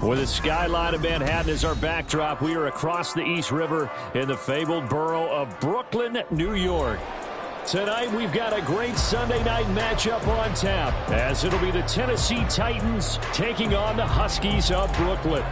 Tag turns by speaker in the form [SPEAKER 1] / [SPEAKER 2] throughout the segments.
[SPEAKER 1] With the skyline of Manhattan as our backdrop, we are across the East River in the fabled borough of Brooklyn, New York. Tonight, we've got a great Sunday night matchup on tap, as it'll be the Tennessee Titans taking on the Huskies of Brooklyn.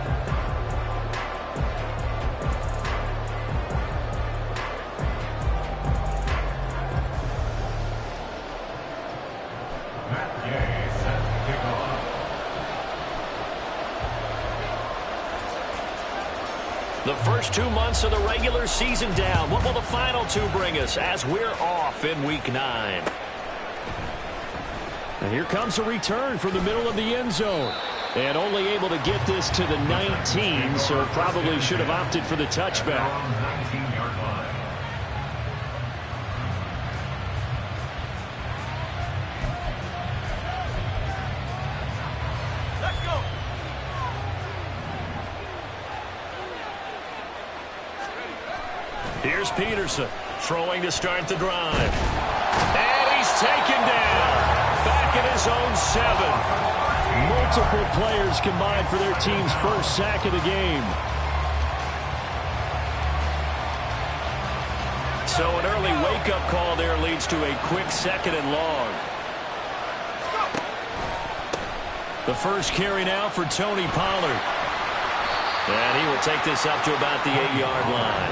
[SPEAKER 1] The first 2 months of the regular season down. What will the final two bring us as we're off in Week 9? And here comes a return from the middle of the end zone. And only able to get this to the 19, so probably should have opted for the touchback. Here's Peterson throwing to start the drive. And he's taken down. Back at his own 7. Multiple players combined for their team's first sack of the game. So an early wake-up call there leads to a quick 2nd and long. The first carry now for Tony Pollard. And he will take this up to about the 8-yard line.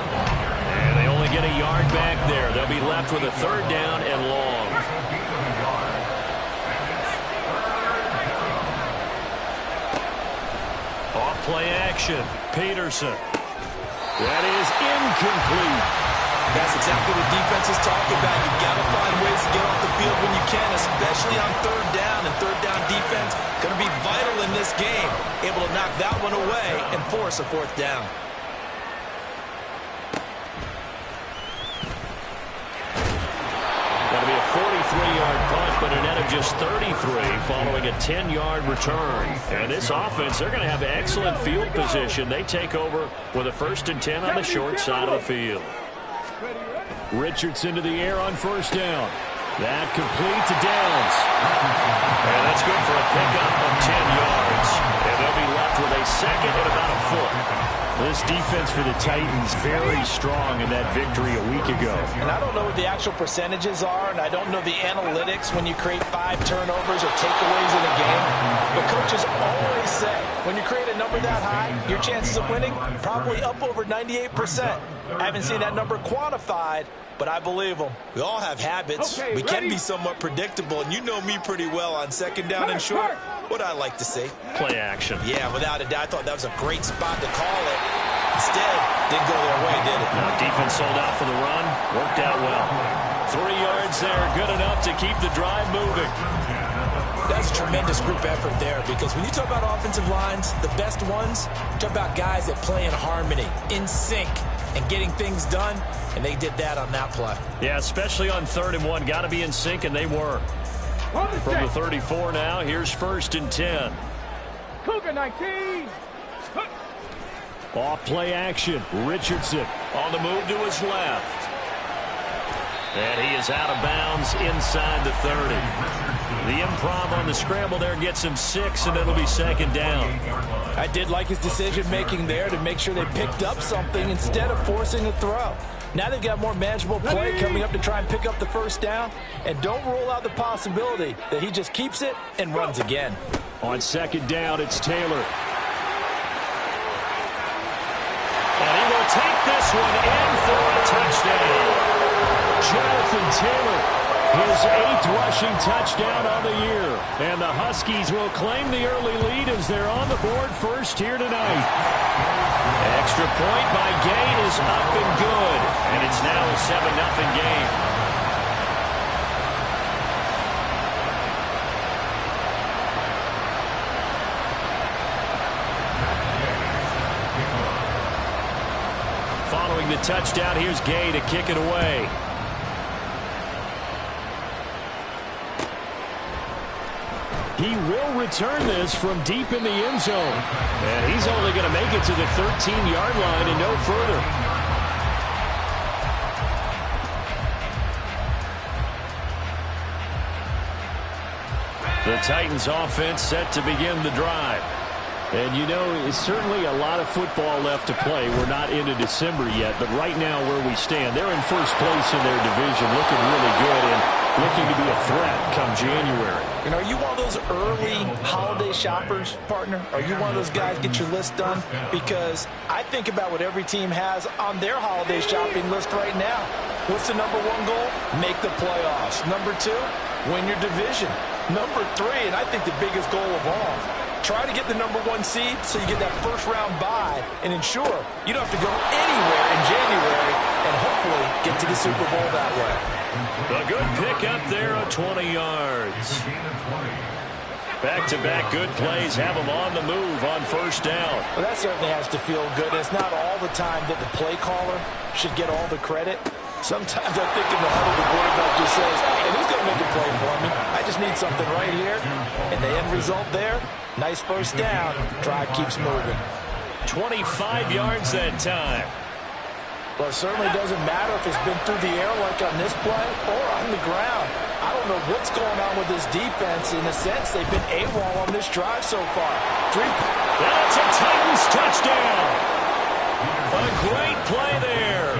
[SPEAKER 1] And they only get a yard back there. They'll be left with a 3rd down and long. Off play action. Peterson. That is incomplete.
[SPEAKER 2] That's exactly what defense is talking about. You've got to find ways to get off the field when you can, especially on 3rd down. And 3rd down defense going to be vital in this game. Able to knock that one away and force a 4th down.
[SPEAKER 1] That'll be a 43-yard punt, but a net of just 33 following a 10-yard return. And this offense, they're going to have excellent field position. They take over with a 1st and 10 on the short side of the field. Richardson to the air on 1st down. That complete to Downs. And that's good for a pickup of 10 yards. And they'll be left with a 2nd and about a foot. This defense for the Titans very strong in that victory a week ago.
[SPEAKER 2] And I don't know what the actual percentages are, and I don't know the analytics when you create 5 turnovers or takeaways in a game. But coaches always say, when you create a number that high, your chances of winning probably up over 98%. I haven't seen that number quantified, but I believe them. We all have habits. We can be somewhat predictable, and you know me pretty well on 2nd down and short. What I like to say.
[SPEAKER 1] Play action.
[SPEAKER 2] Yeah, without a doubt. I thought that was a great spot to call it. Instead, didn't go their way, did it?
[SPEAKER 1] Now, defense sold out for the run. Worked out well. 3 yards there. Good enough to keep the drive moving.
[SPEAKER 2] That's a tremendous group effort there, because when you talk about offensive lines, the best ones, talk about guys that play in harmony, in sync, and getting things done, and they did that on that play.
[SPEAKER 1] Yeah, especially on 3rd and 1. Got to be in sync, and they were. From the 34 now, here's 1st and 10.
[SPEAKER 3] Cougar 19.
[SPEAKER 1] Off play action. Richardson on the move to his left. And he is out of bounds inside the 30. The improv on the scramble there gets him 6, and it'll be 2nd down.
[SPEAKER 2] I did like his decision-making there to make sure they picked up something instead of forcing a throw. Now they've got more manageable play coming up to try and pick up the 1st down. And don't rule out the possibility that he just keeps it and runs again.
[SPEAKER 1] On 2nd down, it's Taylor. And he will take this one in for a touchdown. Jonathan Taylor, his 8th rushing touchdown on the year. And the Huskies will claim the early lead as they're on the board first here tonight. Extra point by Gain is up and good. And it's now a 7-0 game. Following the touchdown, here's Gay to kick it away. He will return this from deep in the end zone. And he's only going to make it to the 13-yard line and no further. The Titans offense set to begin the drive. And, you know, it's certainly a lot of football left to play. We're not into December yet, but right now where we stand, they're in first place in their division, looking really good and looking to be a threat come January.
[SPEAKER 2] You know, are you one of those early holiday shoppers, partner? Are you one of those guys get your list done? Because I think about what every team has on their holiday shopping list right now. What's the number one goal? Make the playoffs. Number two, win your division. Number three, and I think the biggest goal of all, try to get the number one seed so you get that first round bye and ensure you don't have to go anywhere in January and hopefully get to the Super Bowl that way.
[SPEAKER 1] A good pick up there of 20 yards. Back-to-back good plays have them on the move on first down.
[SPEAKER 2] Well, that certainly has to feel good. It's not all the time that the play caller should get all the credit. Sometimes I think in the huddle the quarterback just says, hey, who's going to make a play for me? I just need something right here. And the end result there, nice first down. Drive keeps moving.
[SPEAKER 1] 25 yards that time.
[SPEAKER 2] Well, it certainly doesn't matter if it's been through the air like on this play or on the ground. I don't know what's going on with this defense. In a sense, they've been AWOL on this drive so far.
[SPEAKER 1] That's a Titans touchdown. A great play there.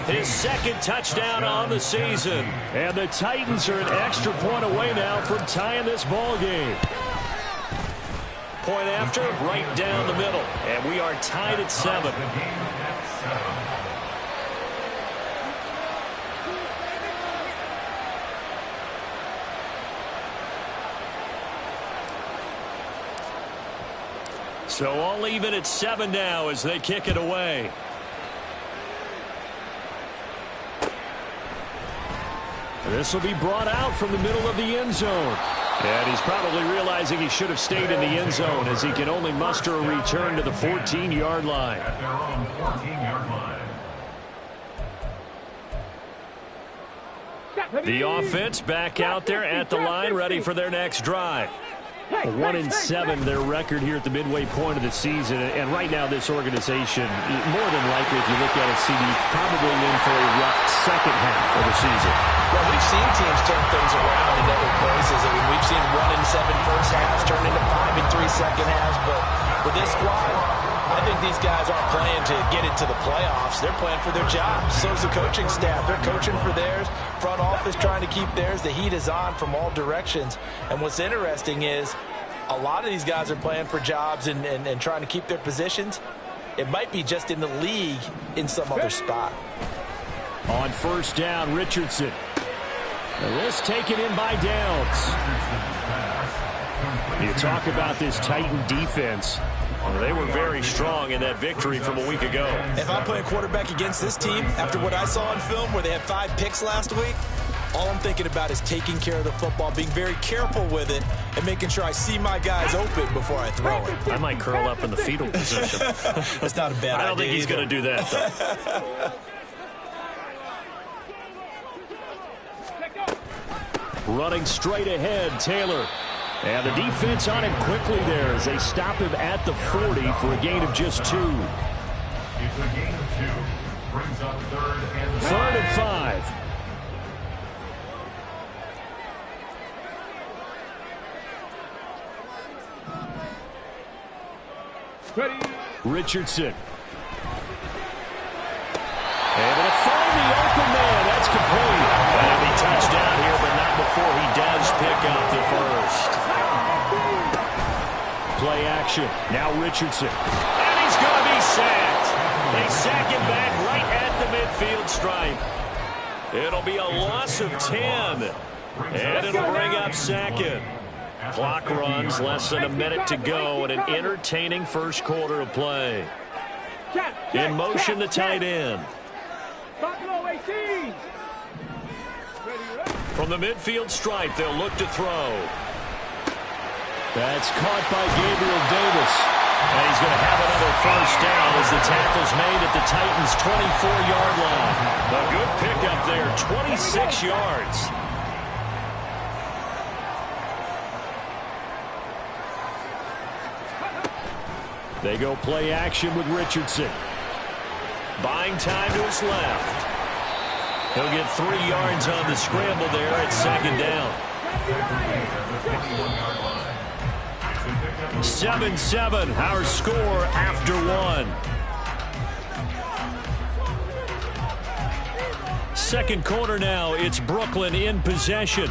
[SPEAKER 1] His second touchdown on the season. And the Titans are an extra point away now from tying this ball game. Point after, right down the middle. And we are tied at 7. So all even at 7 now as they kick it away. This will be brought out from the middle of the end zone. And he's probably realizing he should have stayed in the end zone as he can only muster a return to the 14-yard line. The offense back out there at the line, ready for their next drive. 1-7 their record here at the midway point of the season, and right now this organization, more than likely if you look at it, CD, probably in for a rough second half of the season.
[SPEAKER 2] Well, we've seen teams turn things around in other places. I mean, we've seen 1-7 first halves turn into 5-3 second halves, but with this squad, I think these guys aren't playing to get into the playoffs. They're playing for their jobs. So is the coaching staff. They're coaching for theirs. Front office trying to keep theirs. The heat is on from all directions. And what's interesting is a lot of these guys are playing for jobs and trying to keep their positions. It might be just in the league in some other spot.
[SPEAKER 1] On first down, Richardson. This taken in by Downs. You talk about this Titan defense. They were very strong in that victory from a week ago.
[SPEAKER 2] If I'm playing quarterback against this team, after what I saw on film where they had 5 picks last week, all I'm thinking about is taking care of the football, being very careful with it, and making sure I see my guys open before I throw it.
[SPEAKER 1] I might curl up in the fetal position.
[SPEAKER 2] That's not a bad idea.
[SPEAKER 1] I don't think he's going to do that, though. Running straight ahead, Taylor. And the defense on him quickly there as they stop him at the 40 for a gain of just 2.
[SPEAKER 4] It's a gain of 2. Brings up
[SPEAKER 1] third and 5.
[SPEAKER 3] Ready.
[SPEAKER 1] Richardson. Able to find the open man. That's complete. That'll be touchdown here, but not before he does pick up the first. Play action. Now Richardson. And he's going to be sacked. They sack him back right at the midfield stripe. It'll be a loss of 10. And it'll bring up second. Clock runs, less than a minute to go, and an entertaining first quarter of play. In motion, the tight end. From the midfield stripe, they'll look to throw. That's caught by Gabriel Davis. And he's going to have another first down as the tackle's made at the Titans' 24-yard line. A good pickup there, 26 yards. They go play action with Richardson. Buying time to his left. He'll get 3 yards on the scramble there at second down. 7-7, our score after one. Second quarter now, it's Brooklyn in possession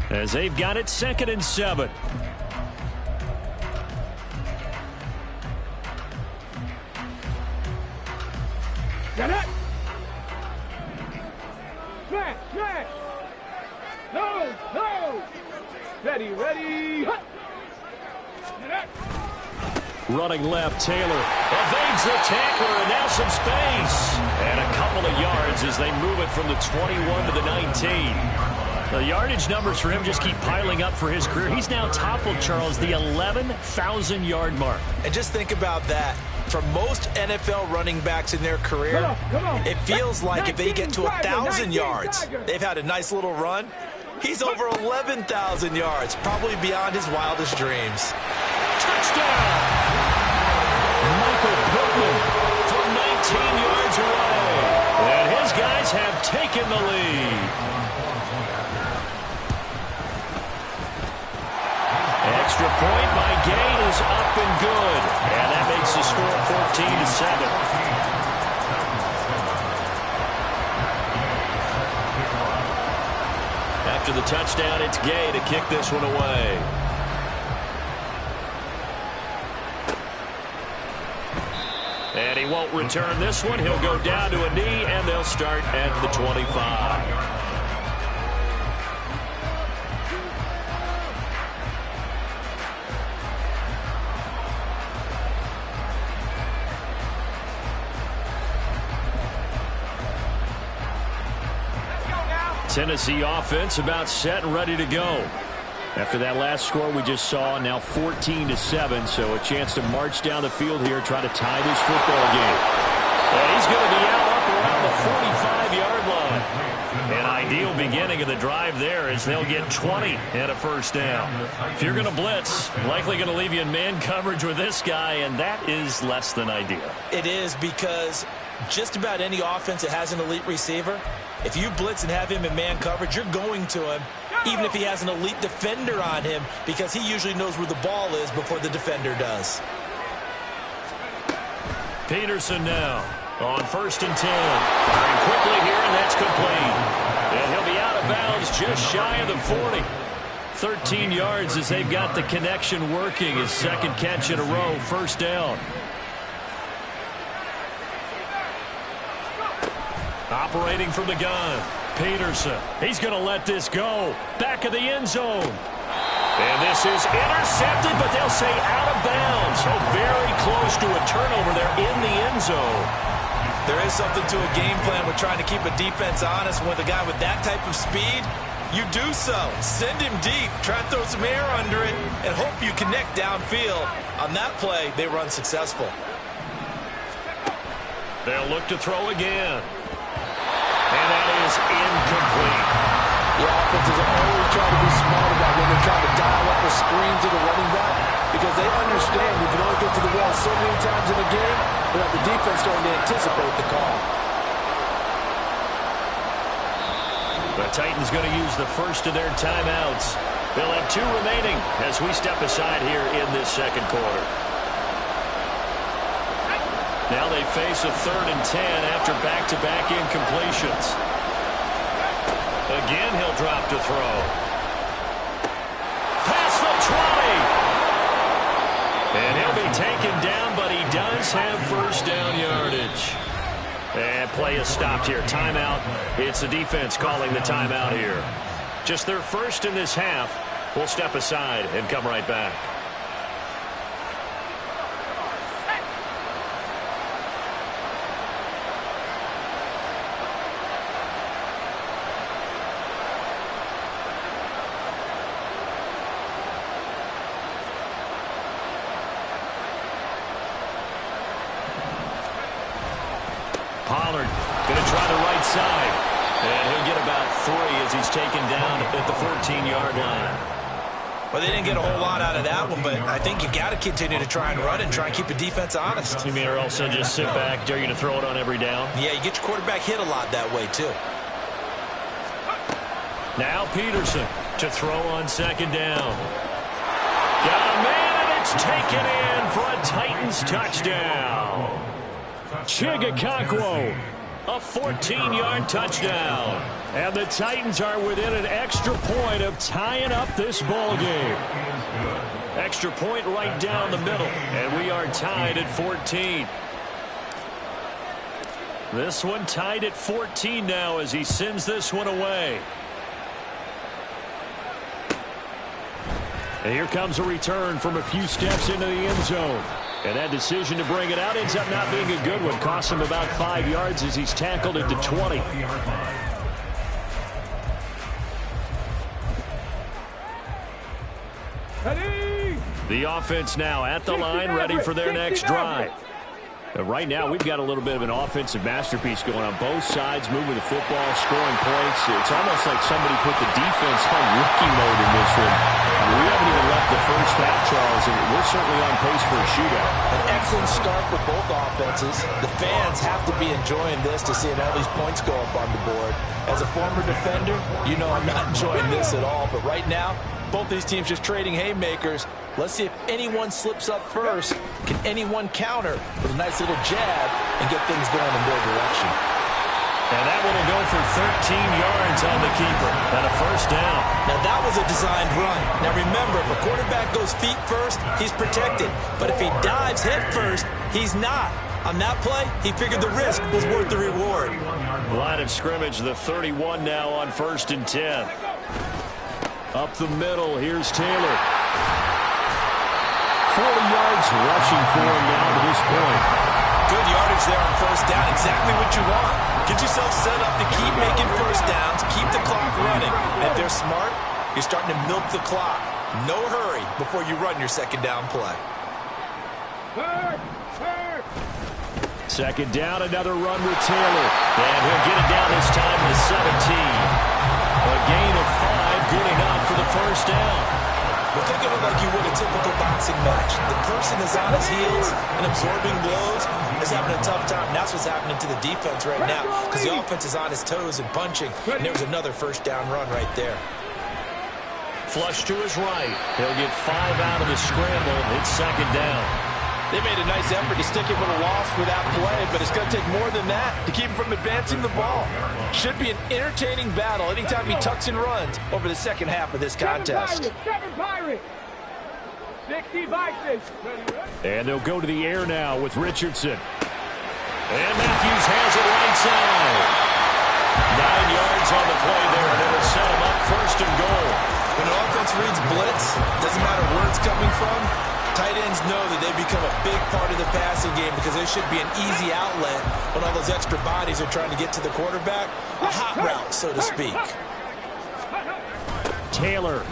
[SPEAKER 1] as they've got it 2nd and 7.
[SPEAKER 3] Get it! Smash! Smash! No! No! Ready! Ready! Hut! Get it!
[SPEAKER 1] Running left, Taylor evades the tackler, and now some space. And a couple of yards as they move it from the 21 to the 19. The yardage numbers for him just keep piling up for his career. He's now toppled, Charles, the 11,000-yard mark.
[SPEAKER 2] And just think about that. For most NFL running backs in their career, it feels like if they get to 1,000 yards, they've had a nice little run. He's over 11,000 yards, probably beyond his wildest dreams.
[SPEAKER 1] Touchdown! Michael Pittman from 19 yards away. And his guys have taken the lead. Extra point by Gay is up and good. And that makes the score 14-7. After the touchdown, it's Gay to kick this one away. And he won't return this one. He'll go down to a knee, and they'll start at the 25. Tennessee offense about set and ready to go. After that last score we just saw, now 14-7, so a chance to march down the field here, try to tie this football game. And he's going to be out up around the 45-yard line. An ideal beginning of the drive there as they'll get 20 and a first down. If you're going to blitz, likely going to leave you in man coverage with this guy, and that is less than ideal.
[SPEAKER 2] It is, because just about any offense that has an elite receiver, if you blitz and have him in man coverage, you're going to him, even if he has an elite defender on him, because he usually knows where the ball is before the defender does.
[SPEAKER 1] Peterson now on 1st and 10. Firing quickly here, and that's complete. And he'll be out of bounds just shy of the 40. 13 yards as they've got the connection working. His second catch in a row, first down. Operating from the gun, Peterson. He's going to let this go. Back of the end zone. And this is intercepted, but they'll say out of bounds. So very close to a turnover there in the end zone.
[SPEAKER 2] There is something to a game plan with trying to keep a defense honest. With a guy with that type of speed, you do so. Send him deep, try to throw some air under it, and hope you connect downfield. On that play, they run successful.
[SPEAKER 1] They'll look to throw again. And that is incomplete.
[SPEAKER 5] The offenses are always trying to be smart about when they're trying to dial up a screen to the running back, because they understand you can only get to the wall so many times in a game without the defense starting to anticipate the call.
[SPEAKER 1] The Titans going to use the first of their timeouts. They'll have 2 remaining as we step aside here in this second quarter. Now they face a 3rd and 10 after back-to-back incompletions. Again, he'll drop to throw. Past the 20. And he'll be taken down, but he does have first down yardage. And play is stopped here. Timeout. It's the defense calling the timeout here. Just their first in this half. We'll step aside and come right back. Pollard going to try the right side. And he'll get about 3 as he's taken down at the 14-yard line.
[SPEAKER 2] Well, they didn't get a whole lot out of that one, but I think you got to continue to try and run and try and keep the defense honest.
[SPEAKER 1] You mean or else they'll just sit back, dare you to throw it on every down?
[SPEAKER 2] Yeah, you get your quarterback hit a lot that way, too.
[SPEAKER 1] Now Peterson to throw on 2nd down. Got a man, and It's taken in for a Titans touchdown. Chigakonkwo, a 14-yard touchdown. And the Titans are within an extra point of tying up this ball game. Extra point right down the middle, and we are tied at 14. This one tied at 14 now as he sends this one away. And here comes a return from a few steps into the end zone. And that decision to bring it out ends up not being a good one. Cost him about 5 yards as he's tackled at the 20. The offense now at the line, ready for their next drive. Right now, we've got a little bit of an offensive masterpiece going on both sides, moving the football, scoring points. It's almost like somebody put the defense on rookie mode in this one. We haven't even left the first half, Charles, and we're certainly on pace for a shootout.
[SPEAKER 2] An excellent start for both offenses. The fans have to be enjoying this to seeing all these points go up on the board. As a former defender, you know I'm not enjoying this at all, but right now, both these teams just trading haymakers. Let's see if anyone slips up first. Can anyone counter with a nice little jab and get things going in their direction?
[SPEAKER 1] And that one will go for 13 yards on the keeper. And a first down.
[SPEAKER 2] Now that was a designed run. Now remember, if a quarterback goes feet first, he's protected. But if he dives head first, he's not. On that play, he figured the risk was worth the reward.
[SPEAKER 1] Line of scrimmage, the 31 now on 1st and 10. Up the middle, here's Taylor. 40 yards rushing for him now to this point.
[SPEAKER 2] Good yardage there on first down. Exactly what you want. Get yourself set up to keep making first downs, keep the clock running. And if they're smart, you're starting to milk the clock. No hurry before you run your second down play.
[SPEAKER 1] Second down, another run with Taylor. And he'll get it down this time to 17. A gain of 5, good enough for the first down.
[SPEAKER 2] But think of it like you would a typical boxing match. The person is on his heels and absorbing blows is having a tough time. That's what's happening to the defense right now because the offense is on his toes and punching. And there was another first down run right there.
[SPEAKER 1] Flush to his right. He'll get 5 out of the scramble. It's second down.
[SPEAKER 5] They made a nice effort to stick it with a loss for that play, but it's going to take more than that to keep him from advancing the ball. Should be an entertaining battle anytime he tucks and runs over the second half of this contest.
[SPEAKER 3] 7 Pirates. 60 Vikings.
[SPEAKER 1] And they'll go to the air now with Richardson. And Matthews has it right side. 9 yards on the play there, and it'll set him up 1st and goal.
[SPEAKER 2] When an offense reads blitz, doesn't matter where it's coming from, tight ends know that they become a big part of the passing game because there should be an easy outlet when all those extra bodies are trying to get to the quarterback. A hot route, so to speak.
[SPEAKER 1] Taylor.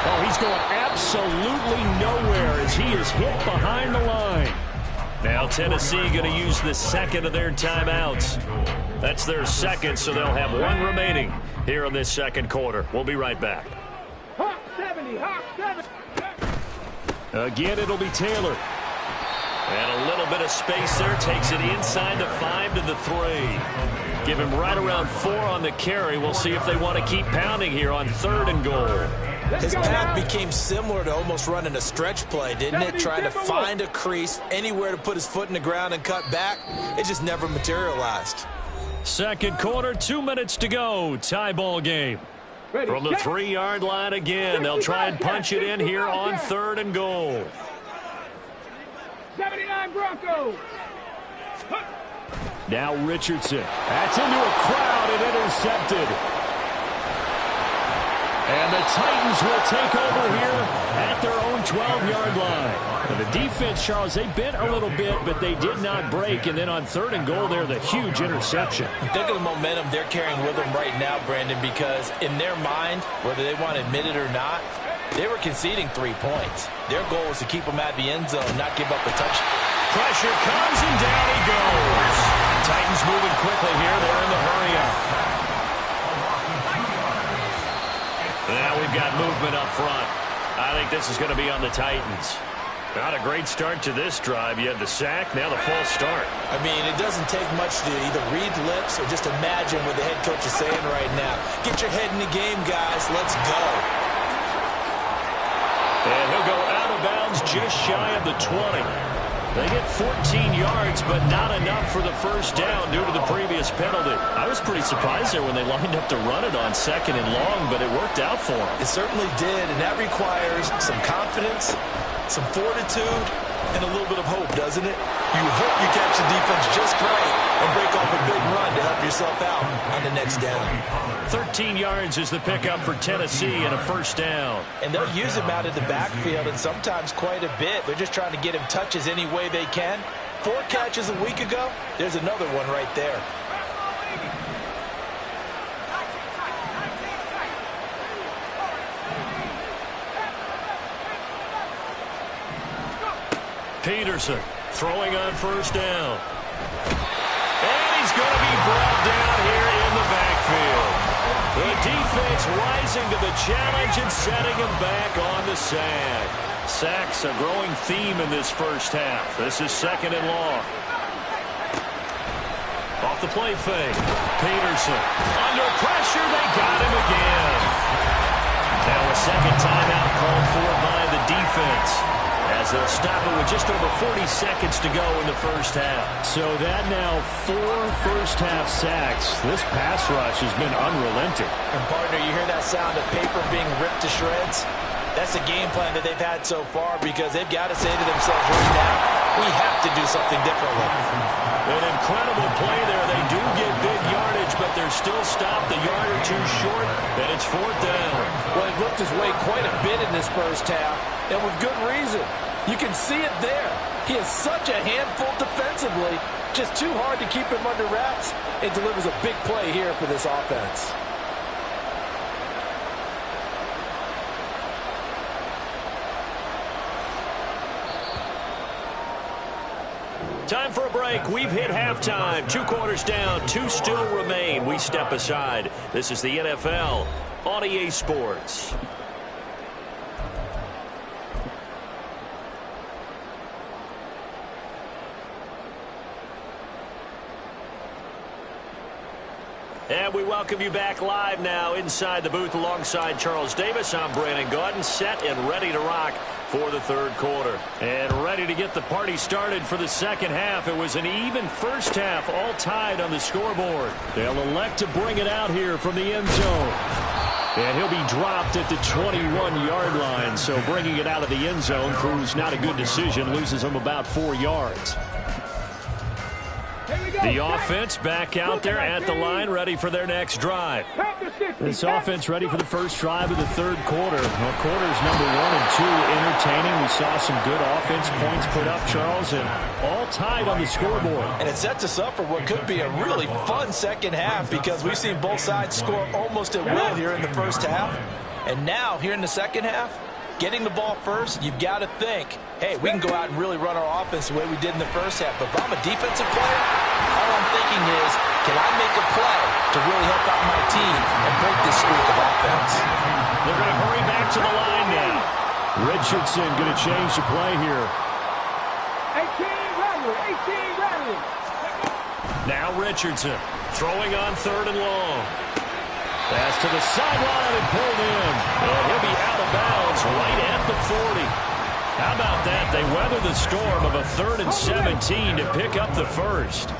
[SPEAKER 1] Oh, he's going absolutely nowhere as he is hit behind the line. Now Tennessee going to use the second of their timeouts. That's their second, so they'll have 1 remaining here in this second quarter. We'll be right back.
[SPEAKER 3] Hawk 70, Hawk 70.
[SPEAKER 1] Again, it'll be Taylor. And a little bit of space there. Takes it inside the 5 to the 3. Give him right around 4 on the carry. We'll see if they want to keep pounding here on 3rd and goal.
[SPEAKER 2] His path became similar to almost running a stretch play, didn't it? Trying to find a crease, anywhere to put his foot in the ground and cut back. It just never materialized.
[SPEAKER 1] Second quarter, 2 minutes to go. Tie ball game. From the 3-yard line again, they'll try and punch it in here on 3rd and goal.
[SPEAKER 3] 79 Broncos.
[SPEAKER 1] Now Richardson. That's into a crowd and intercepted. And the Titans will take over here at their own 12-yard line. Now the defense, Charles, they bent a little bit, but they did not break. And then on 3rd and goal there, the huge interception.
[SPEAKER 2] Think of the momentum they're carrying with them right now, Brandon, because in their mind, whether they want to admit it or not, they were conceding 3 points. Their goal was to keep them at the end zone, not give up a touch.
[SPEAKER 1] Pressure comes and down he goes. Titans moving quickly here. They're in the hurry-up. Now we've got movement up front. I think this is going to be on the Titans. Not a great start to this drive. You had the sack, now the false start.
[SPEAKER 2] I mean, it doesn't take much to either read lips or just imagine what the head coach is saying right now. Get your head in the game, guys. Let's go.
[SPEAKER 1] And he'll go out of distance just shy of the 20. They get 14 yards, but not enough for the first down due to the previous penalty. I was pretty surprised there when they lined up to run it on 2nd and long, but it worked out for them.
[SPEAKER 2] It certainly did, and that requires some confidence, some fortitude, and a little bit of hope, doesn't it? You hope you catch the defense just right and break off a big run to help yourself out on the next down.
[SPEAKER 1] 13 yards is the pickup for Tennessee and a first down.
[SPEAKER 2] And they'll use him out of the backfield, and sometimes quite a bit. They're just trying to get him touches any way they can. 4 catches a week ago, there's another one right there.
[SPEAKER 1] Peterson throwing on first down. And he's going to be brought down here in the backfield. The defense rising to the challenge and setting him back on the sack. Sacks a growing theme in this first half. This is 2nd and long. Off the play fake. Peterson under pressure. They got him again. Now a second timeout called for by the defense, as they'll stop it with just over 40 seconds to go in the first half.
[SPEAKER 6] So that now 4 first-half sacks. This pass rush has been unrelenting.
[SPEAKER 2] And, partner, you hear that sound of paper being ripped to shreds? That's the game plan that they've had so far, because they've got to say to themselves right now, we have to do something differently.
[SPEAKER 1] An incredible play there. They do get big yardage, but they're still stopped a yard or two short, and it's 4th down.
[SPEAKER 5] Well, he looked his way quite a bit in this first half, and with good reason. You can see it there. He is such a handful defensively. Just too hard to keep him under wraps. It delivers a big play here for this offense.
[SPEAKER 1] Time for a break. We've hit halftime. 2 quarters down. 2 still remain. We step aside. This is the NFL on EA Sports. And we welcome you back live now inside the booth alongside Charles Davis. I'm Brandon Gaudin, set and ready to rock for the 3rd quarter. And ready to get the party started for the 2nd half. It was an even first half, all tied on the scoreboard. They'll elect to bring it out here from the end zone. And he'll be dropped at the 21-yard line. So bringing it out of the end zone proves not a good decision. Loses him about 4 yards. The offense back out there at the line, ready for their next drive.
[SPEAKER 6] This offense ready for the first drive of the 3rd quarter. Well, quarters number 1 and 2 entertaining. We saw some good offense points put up, Charles, and all tied on the scoreboard.
[SPEAKER 2] And it sets us up for what could be a really fun 2nd half, because we've seen both sides score almost at will here in the first half. And now, here in the 2nd half, getting the ball first, you've got to think, hey, we can go out and really run our offense the way we did in the first half. But if I'm a defensive player, all I'm thinking is, can I make a play to really help out my team and break this streak of offense?
[SPEAKER 1] They're going to hurry back to the line now.
[SPEAKER 6] Richardson going to change the play here.
[SPEAKER 3] 18 Radley.
[SPEAKER 1] Now Richardson throwing on 3rd and long. Pass to the sideline and pulled in. And he'll be out of bounds right at the 40. How about that? They weather the storm of a 3rd and 17 to pick up the first.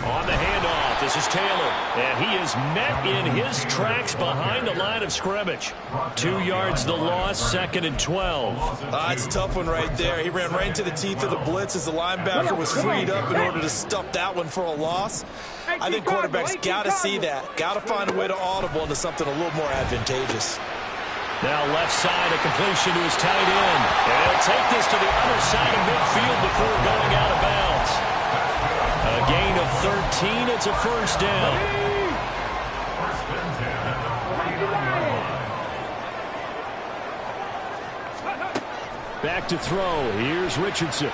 [SPEAKER 1] On the handoff, this is Taylor. And he is met in his tracks behind the line of scrimmage. 2 yards the loss, 2nd and 12.
[SPEAKER 2] It's a tough one right there. He ran right into the teeth of the blitz as the linebacker was freed up in order to stuff that one for a loss. I think quarterbacks got to see that. Got to find a way to audible into something a little more advantageous.
[SPEAKER 1] Now left side, a completion to his tight end. And he'll take this to the other side of midfield before going out of bounds. A gain of 13. It's a first down.
[SPEAKER 6] Back to throw. Here's Richardson.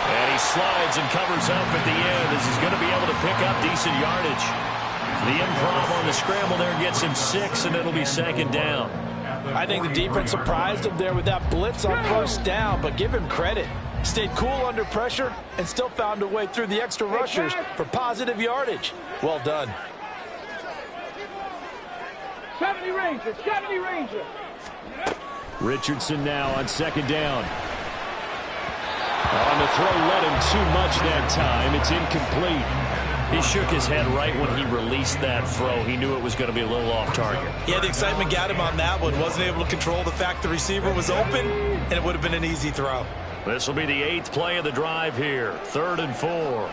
[SPEAKER 1] And he slides and covers up at the end as he's going to be able to pick up decent yardage. The improv on the scramble there gets him 6, and it'll be 2nd down.
[SPEAKER 5] I think the defense surprised him there with that blitz on first down, but give him credit. Stayed cool under pressure and still found a way through the extra rushers for positive yardage. Well done.
[SPEAKER 3] 70 Ranger, 70 Ranger.
[SPEAKER 6] Richardson now on second down. On the throw, led him too much that time. It's incomplete. He shook his head right when he released that throw. He knew it was going to be a little off target.
[SPEAKER 2] Yeah, the excitement got him on that one. Wasn't able to control the fact the receiver was open, and it would have been an easy throw.
[SPEAKER 6] This will be the 8th play of the drive here. 3rd and 4.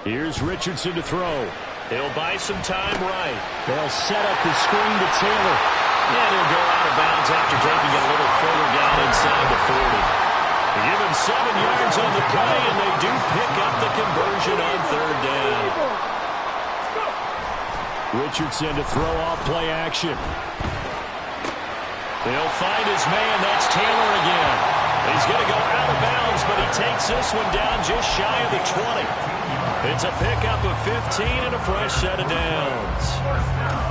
[SPEAKER 6] Here's Richardson to throw. He'll buy some time right. They'll set up the screen to Taylor. And he'll go out of bounds after taking it a little further down inside the 40. They give him 7 yards on the play, and they do pick up the conversion on 3rd down. Richardson to throw off play action. They'll find his man. That's Taylor again. He's going to go out of bounds, but he takes this one down just shy of the 20. It's a pickup of 15 and a fresh set of downs.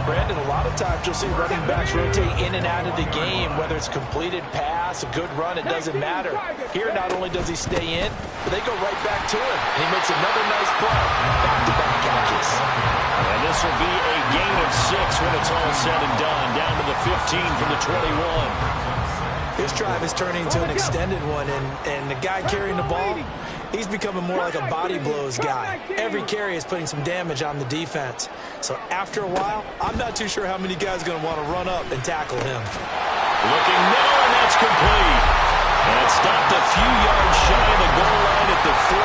[SPEAKER 2] Brandon, a lot of times you'll see running backs rotate in and out of the game, whether it's completed pass, a good run, it doesn't matter. Here, not only does he stay in, but they go right back to him, and he makes another nice play. Back-to-back catches.
[SPEAKER 6] And this will be a gain of 6 when it's all said and done, down to the 15 from the 21.
[SPEAKER 2] This drive is turning into an extended one, and the guy carrying the ball, he's becoming more like a body blows guy. Every carry is putting some damage on the defense. So after a while, I'm not too sure how many guys are going to want to run up and tackle him.
[SPEAKER 6] Looking middle, and that's complete. And stopped a few yards shy of the goal line at the 3.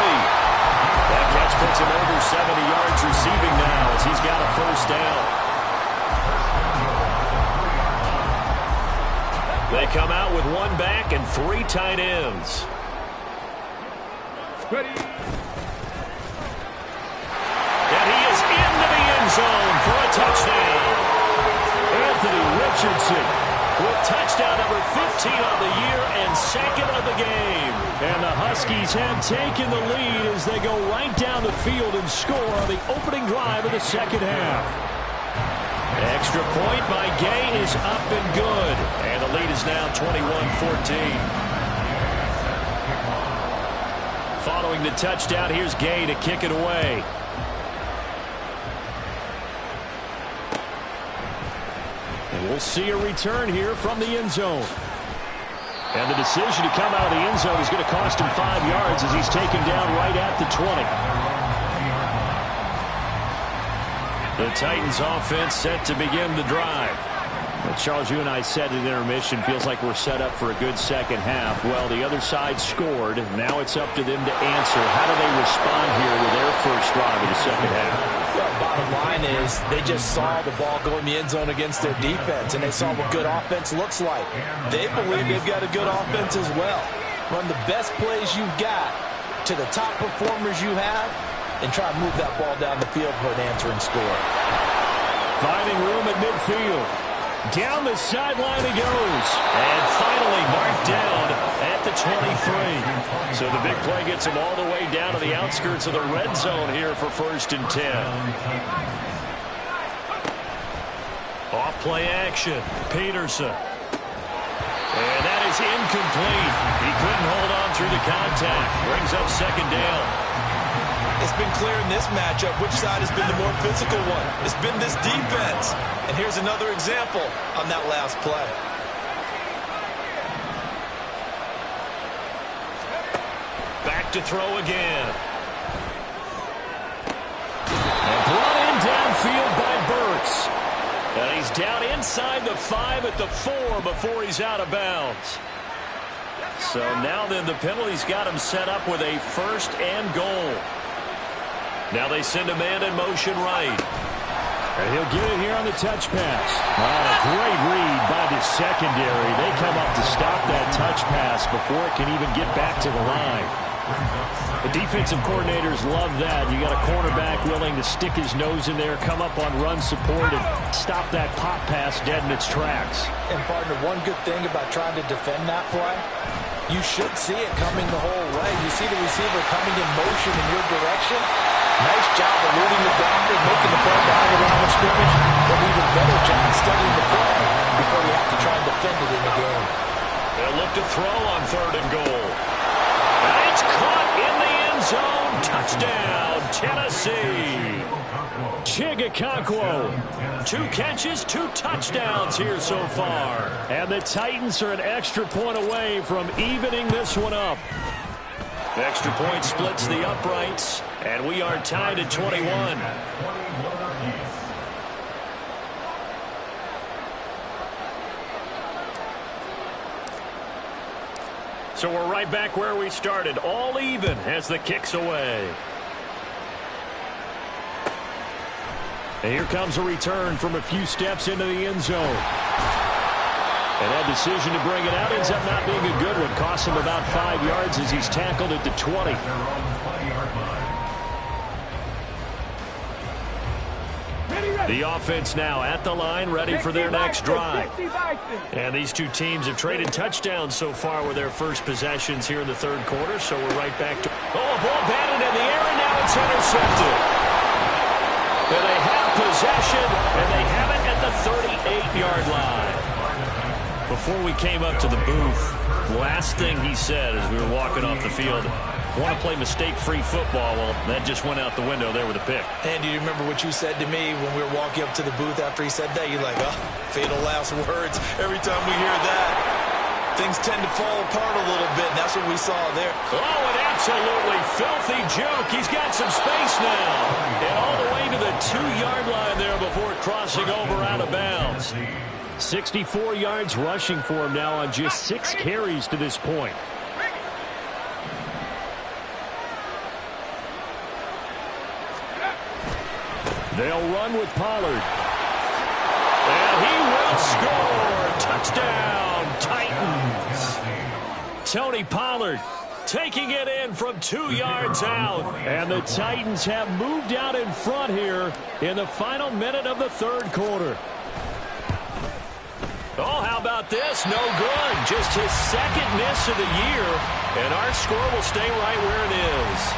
[SPEAKER 6] That catch puts him over 70 yards receiving now as he's got a first down. They come out with 1 back and 3 tight ends.
[SPEAKER 3] Ready.
[SPEAKER 6] And he is into the end zone for a touchdown. Anthony Richardson with touchdown number 15 on the year and 2nd of the game. And the Huskies have taken the lead as they go right down the field and score on the opening drive of the second half. Extra point by Gay is up and good. And the lead is now 21-14. Following the touchdown, here's Gay to kick it away. And we'll see a return here from the end zone. And the decision to come out of the end zone is going to cost him 5 yards as he's taken down right at the 20. The Titans offense set to begin the drive. Well, Charles, you and I said at intermission, feels like we're set up for a good second half. Well, the other side scored. Now it's up to them to answer. How do they respond here with their first drive of the second half?
[SPEAKER 2] Well, bottom line is they just saw the ball go in the end zone against their defense, and they saw what good offense looks like. They believe they've got a good offense as well. Run the best plays you've got to the top performers you have, and try to move that ball down the field for an answering score.
[SPEAKER 6] Finding room at midfield. Down the sideline he goes. And finally marked down at the 23. So the big play gets him all the way down to the outskirts of the red zone here for 1st and 10. Off play action. Peterson. And that is incomplete. He couldn't hold on through the contact. Brings up 2nd down.
[SPEAKER 2] It's been clear in this matchup which side has been the more physical one. It's been this defense. And here's another example on that last play.
[SPEAKER 6] Back to throw again. And brought in downfield by Burks. And he's down inside the 5 at the 4 before he's out of bounds. So now then the penalty's got him set up with a 1st and goal. Now they send a man in motion right. And he'll get it here on the touch pass. A great read by the secondary. They come up to stop that touch pass before it can even get back to the line. The defensive coordinators love that. You got a cornerback willing to stick his nose in there, come up on run support, and stop that pop pass dead in its tracks.
[SPEAKER 2] And, partner, one good thing about trying to defend that play, you should see it coming the whole way. You see the receiver coming in motion in your direction. Nice job eluding the blocker, making the play behind the line of scrimmage, but even better job studying the play before you have to try and defend it in the game.
[SPEAKER 6] They'll look to throw on 3rd and goal. And it's caught in the end zone. Touchdown, Tennessee.
[SPEAKER 1] Chigakakwo. 2 catches, 2 touchdowns here so far. And the Titans are an extra point away from evening this one up. Extra point splits the uprights, and we are tied at 21. So we're right back where we started, all even as the kick's away. And here comes a return from a few steps into the end zone. And that decision to bring it out ends up not being a good one. Costs him about 5 yards as he's tackled at the 20. The offense now at the line, ready for their next drive. And these two teams have traded touchdowns so far with their first possessions here in the third quarter. So we're right back to... Oh, a ball batted in the air, and now it's intercepted. And they have possession, and they have it at the 38-yard line. Before we came up to the booth, last thing he said as we were walking off the field, want to play mistake-free football. Well, that just went out the window there with a pick.
[SPEAKER 2] And do you remember what you said to me when we were walking up to the booth after he said that? You're like, oh, fatal last words. Every time we hear that, things tend to fall apart a little bit, and that's what we saw there.
[SPEAKER 1] Oh, an absolutely filthy juke. He's got some space now. And all the way to the 2-yard line there before crossing over out of bounds. 64 yards rushing for him now on just 6 carries to this point. They'll run with Pollard. And he will score. Touchdown, Titans. Tony Pollard taking it in from 2 yards out. And the Titans have moved out in front here in the final minute of the third quarter. Oh, how about this? No good. Just his second miss of the year. And our score will stay right where it is.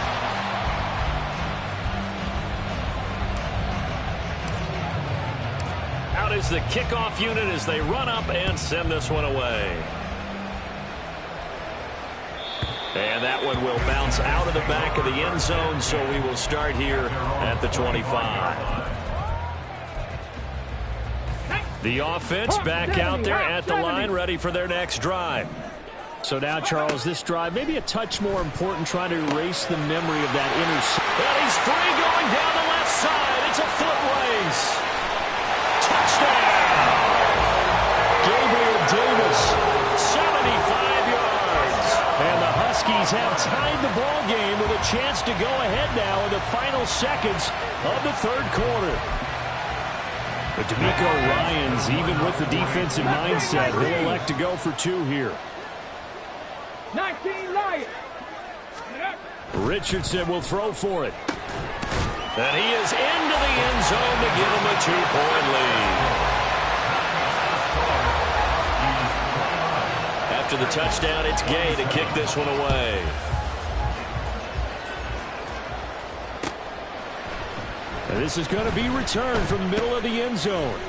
[SPEAKER 1] Out is the kickoff unit as they run up and send this one away. And that one will bounce out of the back of the end zone, so we will start here at the 25. The offense back out there at the line, ready for their next drive. So now, Charles, this drive may be a touch more important, trying to erase the memory of that interception. And he's free going down the left side. It's a foot race. Touchdown! Gabriel Davis, 75 yards. And the Huskies have tied the ball game with a chance to go ahead now in the final seconds of the third quarter. But D'Amico Ryans, even with the defensive mindset, will elect to go for 2 here.
[SPEAKER 3] 19 Lions.
[SPEAKER 1] Richardson will throw for it. And he is into the end zone to give him a 2-point lead. After the touchdown, it's Gay to kick this one away. And this is going to be returned from the middle of the end zone.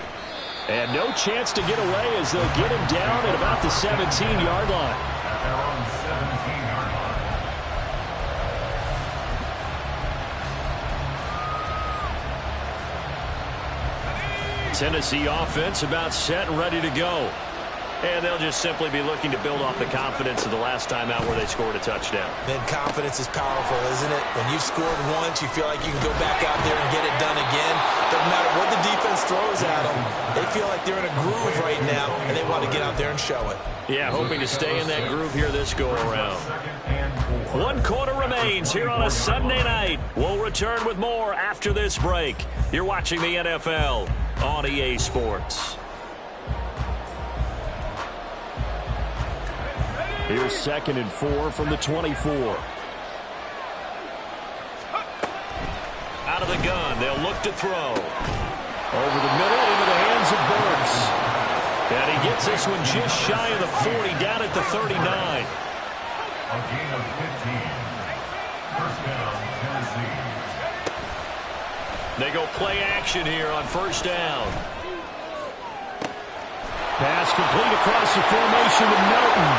[SPEAKER 1] And no chance to get away as they'll get him down at about the 17-yard line. Tennessee offense about set and ready to go. And they'll just simply be looking to build off the confidence of the last time out where they scored a touchdown.
[SPEAKER 2] Then confidence is powerful, isn't it? When you've scored once, you feel like you can go back out there and get it done again. Doesn't matter what the defense throws at them. They feel like they're in a groove right now, and they want to get out there and show it. Yeah, hoping to stay in that groove here this go-around.
[SPEAKER 1] 1 quarter remains here on a Sunday night. We'll return with more after this break. You're watching the NFL on EA Sports. Here's 2nd and 4 from the 24. Out of the gun, they'll look to throw. Over the middle, into the hands of Burks. And he gets this one just shy of the 40, down at the 39.
[SPEAKER 4] A gain of 15. First down, Tennessee.
[SPEAKER 1] They go play action here on first down. Pass complete across the formation to Melton.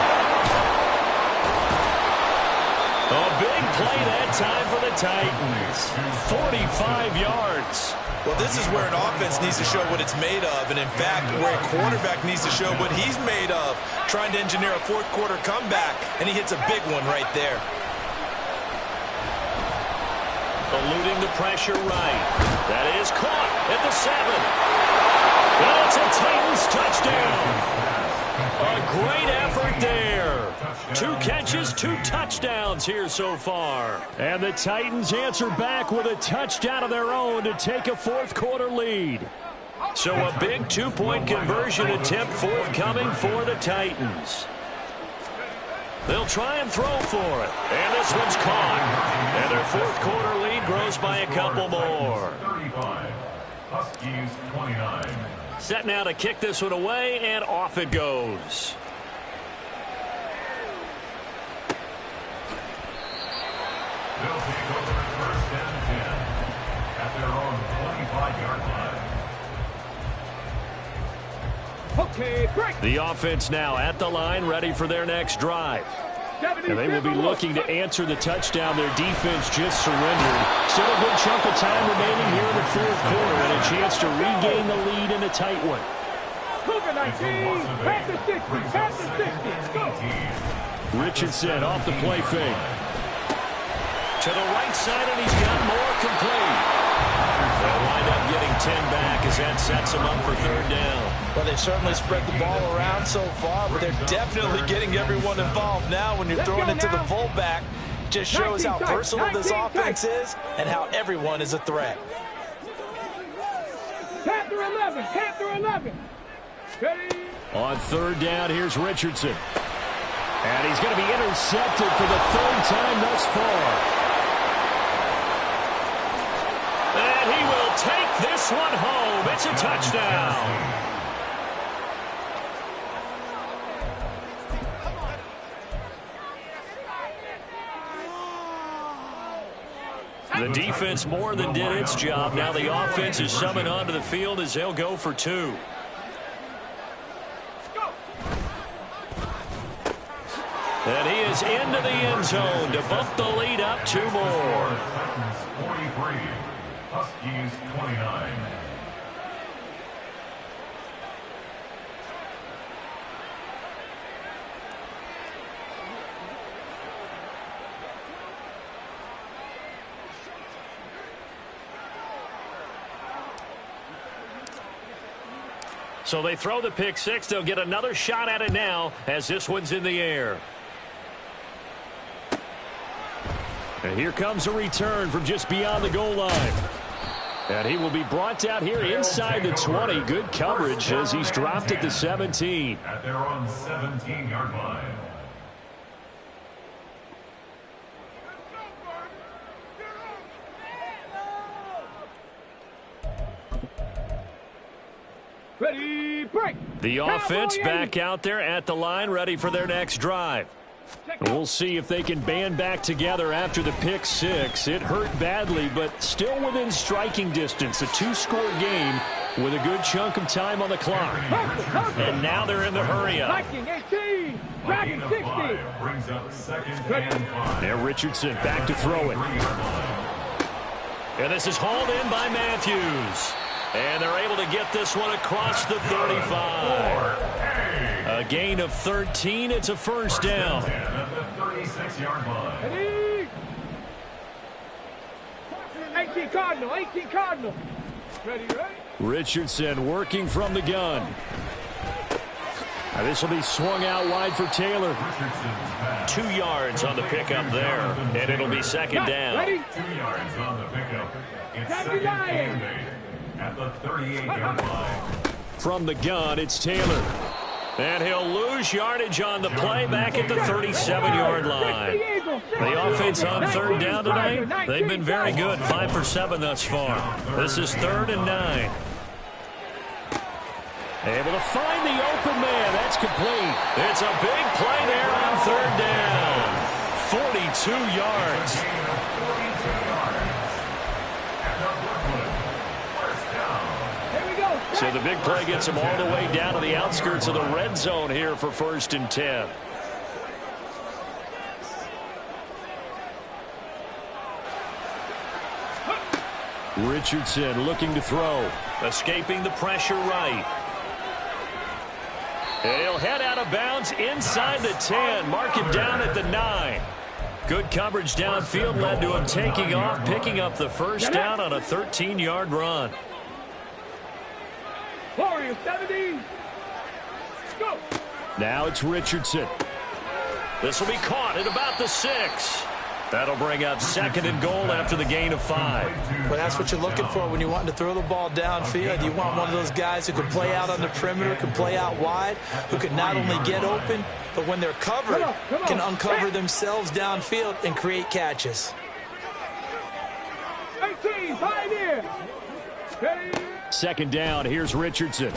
[SPEAKER 1] A big play that time for the Titans. 45 yards.
[SPEAKER 2] Well, this is where an offense needs to show what it's made of, and in fact, where a quarterback needs to show what he's made of, trying to engineer a fourth-quarter comeback, and he hits a big one right there.
[SPEAKER 6] Eluding the pressure right. That is caught at the 7. And it's a Titans touchdown. A great effort there. 2 catches, 2 touchdowns here so far. And the Titans answer back with a touchdown of their own to take a fourth-quarter lead. So a big 2-point conversion attempt forthcoming for the Titans. They'll try and throw for it. And this one's caught. And their fourth-quarter lead grows by a couple more.
[SPEAKER 4] 35. Huskies 29.
[SPEAKER 6] Set now to kick this one away, and off it goes.
[SPEAKER 4] They'll take over at first and 10 at their own 25-yard line.
[SPEAKER 3] Okay, break.
[SPEAKER 6] The offense now at the line, ready for their next drive. And they will be looking to answer the touchdown their defense just surrendered. Still a good chunk of time remaining here in the fourth quarter, and a chance to regain the lead in a tight one.
[SPEAKER 3] Cougar 19, pass the 60, pass the 60, go.
[SPEAKER 6] Richardson off the play fake. To the right side, and he's got more complete. They'll wind up getting 10 back as that sets them up for third down.
[SPEAKER 2] Well, they've certainly spread the ball around so far, but they're definitely getting everyone involved now when you're throwing it to the fullback. Just shows how versatile this offense is and how everyone is a threat.
[SPEAKER 3] Panther 11, Panther 11. Ready?
[SPEAKER 6] On third down, here's Richardson. And he's going to be intercepted for the third time thus far. And he will take this one home. It's a touchdown. The defense more than did its job. Now the offense is summoned onto the field as they'll go for 2. And he is into the end zone to bump the lead up 2 more.
[SPEAKER 4] Titans 43. Huskies 29.
[SPEAKER 6] So they throw the pick 6. They'll get another shot at it now as this one's in the air. And here comes a return from just beyond the goal line. And he will be brought out here inside the 20. Good coverage as he's dropped at the 17.
[SPEAKER 4] At their own 17-yard line.
[SPEAKER 3] Ready, break.
[SPEAKER 6] The offense back out there at the line, ready for their next drive. And we'll see if they can band back together after the pick 6. It hurt badly, but still within striking distance. A 2-score game with a good chunk of time on the clock. And now they're in the hurry-up.
[SPEAKER 3] Viking 18, Dragon 60.
[SPEAKER 4] Brings up 2nd and 5.
[SPEAKER 6] There Richardson back to throw it. And this is hauled in by Matthews. And they're able to get this one across the 35. A gain of 13. It's a first down.
[SPEAKER 4] At the 36-yard line.
[SPEAKER 3] Ready? 18 Cardinal, 18 Cardinal. Ready, ready?
[SPEAKER 6] Richardson working from the gun. Now this will be swung out wide for Taylor. 2 yards on the pickup there. And it'll be second down.
[SPEAKER 3] Ready?
[SPEAKER 4] 2 yards on the pickup. It's second and 8 at the 38-yard line.
[SPEAKER 6] From the gun, it's Taylor. And he'll lose yardage on the play back at the 37-yard line. The offense on third down tonight, they've been very good, 5 for 7 thus far. This is 3rd and 9. Able to find the open man. That's complete. It's a big play there on third down. 42 yards. So the big play gets him all the way down to the outskirts of the red zone here for 1st and 10.
[SPEAKER 1] Richardson looking to throw.
[SPEAKER 6] Escaping the pressure right. He'll head out of bounds inside the 10. Mark him down at the 9. Good coverage downfield led to him taking off, picking up the first down on a 13-yard run.
[SPEAKER 3] Warriors 70. Go.
[SPEAKER 1] Now it's Richardson.
[SPEAKER 6] This will be caught at about the 6. That'll bring up 2nd and goal after the gain of 5.
[SPEAKER 2] Well, that's what you're looking for when you want to throw the ball downfield. You want one of those guys who can play out on the perimeter, can play out wide, who can not only get open, but when they're covered, can uncover themselves downfield and create catches.
[SPEAKER 3] 18, pioneer. Ready.
[SPEAKER 1] 2nd down. Here's Richardson.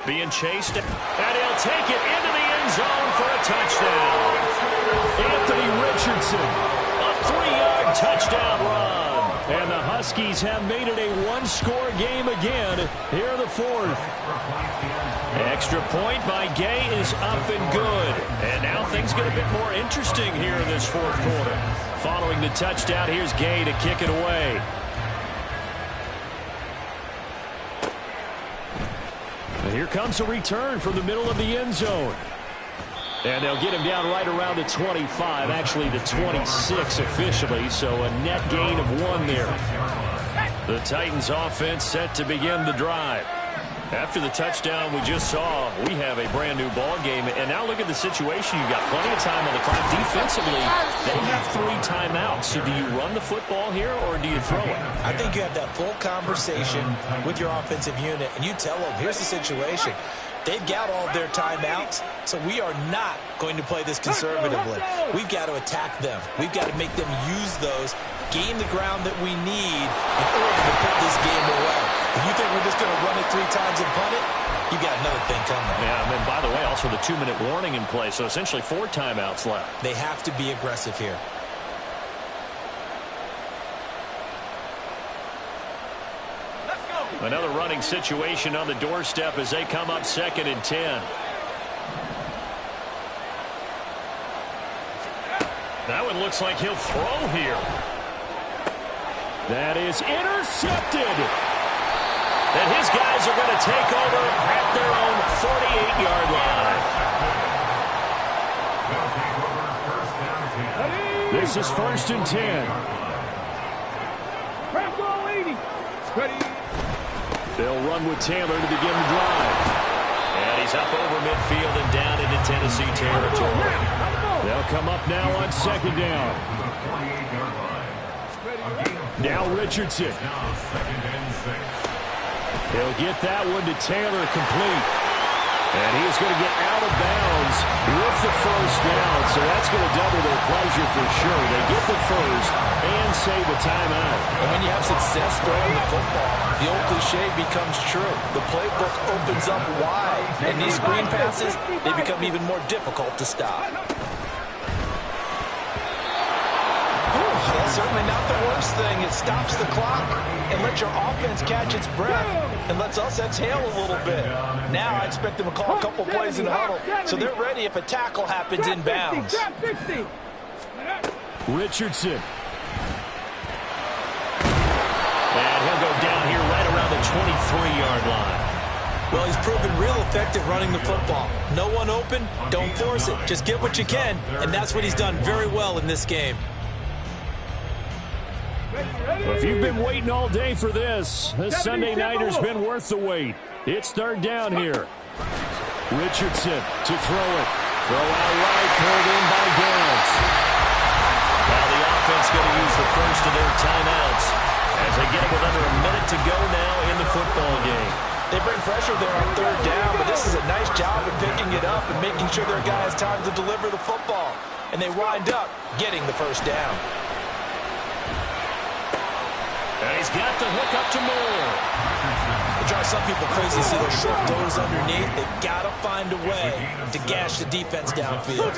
[SPEAKER 6] Being chased, and he'll take it into the end zone for a touchdown.
[SPEAKER 1] Anthony Richardson.
[SPEAKER 6] A 3-yard touchdown run.
[SPEAKER 1] And the Huskies have made it a one-score game again here in the 4th.
[SPEAKER 6] Extra point by Gay is up and good. And now things get a bit more interesting here in this 4th quarter.
[SPEAKER 1] Following the touchdown, here's Gay to kick it away. And here comes a return from the middle of the end zone. And they'll get him down right around the 25, actually the 26 officially, so a net gain of 1 there. The Titans offense set to begin the drive. After the touchdown we just saw, we have a brand new ball game. And now look at the situation. You've got plenty of time on the clock. Defensively, they have 3 timeouts. So do you run the football here or do you throw it?
[SPEAKER 2] I think you have that full conversation with your offensive unit, and you tell them, here's the situation. They've got all of their timeouts, so we are not going to play this conservatively. We've got to attack them. We've got to make them use those, gain the ground that we need in order to put this game away. If you think we're just going to run it 3 times and punt it, you got another thing coming.
[SPEAKER 6] Yeah, and then, by the way, also the 2-minute warning in play, so essentially 4 timeouts left.
[SPEAKER 2] They have to be aggressive here.
[SPEAKER 6] Another running situation on the doorstep as they come up 2nd and 10. That one looks like he'll throw here.
[SPEAKER 1] That is intercepted.
[SPEAKER 6] And his guys are going to take over at their own 48-yard line.
[SPEAKER 1] This is 1st and 10.
[SPEAKER 3] Press all 80. Ready.
[SPEAKER 1] They'll run with Taylor to begin the drive.
[SPEAKER 6] And he's up over midfield and down into Tennessee territory.
[SPEAKER 1] They'll come up now on 2nd down. Now Richardson. He'll get that one to Taylor complete. And he's going to get out of bounds with the first down. So that's going to double their pleasure for sure. They get the first and save a timeout.
[SPEAKER 2] And when you have success throwing the football, the old cliche becomes true. The playbook opens up wide. And these screen passes, they become even more difficult to stop. That's certainly not the worst thing. It stops the clock and lets your offense catch its breath and lets us exhale a little bit. Now I expect them to call a couple plays in the huddle so they're ready if a tackle happens in bounds.
[SPEAKER 1] Richardson.
[SPEAKER 6] And he'll go down here right around the 23-yard line.
[SPEAKER 2] Well, he's proven real effective running the football. No one open, don't force it. Just get what you can, and that's what he's done very well in this game.
[SPEAKER 1] Well, if you've been waiting all day for this Sunday nighter's been worth the wait. It's 3rd down here. Richardson to throw it. Throw out right, pulled in by Downs.
[SPEAKER 6] Now the offense going to use the first of their timeouts as they get it with under a minute to go now in the football game.
[SPEAKER 2] They bring pressure there on 3rd down, but this is a nice job of picking it up and making sure their guy has time to deliver the football. And they wind up getting the first down.
[SPEAKER 6] And he's got the hook up to Moore.
[SPEAKER 2] It drives some people crazy to see those short throws underneath. They've got to find a way to gash the defense downfield.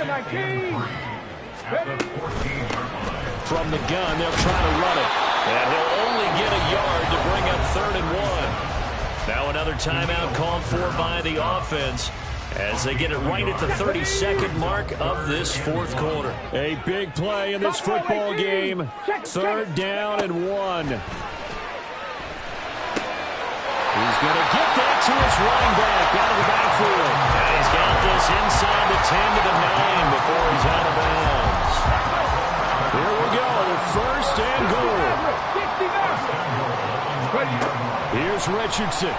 [SPEAKER 1] From the gun, they'll try to run it.
[SPEAKER 6] And he'll only get a yard to bring up 3rd and 1. Now another timeout called for by the offense as they get it right at the 32nd mark of this 4th quarter.
[SPEAKER 1] A big play in this football game. 3rd down and 1.
[SPEAKER 6] 10 to the 9 before he's out of bounds. Here we go, first and goal. Here's Richardson.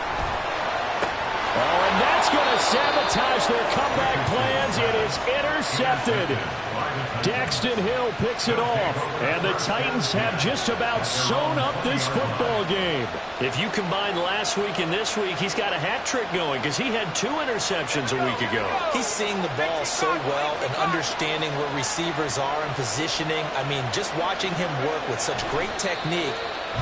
[SPEAKER 6] Oh, and that's going to sabotage their comeback plans. It is intercepted. Daxton Hill picks it off. And the Titans have just about sewn up this football game. If you combine last week and this week, he's got a hat trick going because he had 2 interceptions a week ago.
[SPEAKER 2] He's seeing the ball so well and understanding where receivers are and positioning. I mean, just watching him work with such great technique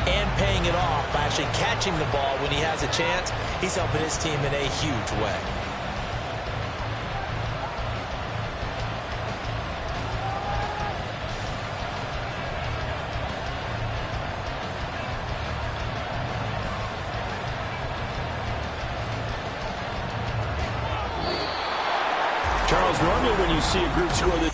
[SPEAKER 2] and paying it off by actually catching the ball when he has a chance, he's helping his team in a huge way.
[SPEAKER 1] Charles, normally when you see a group score this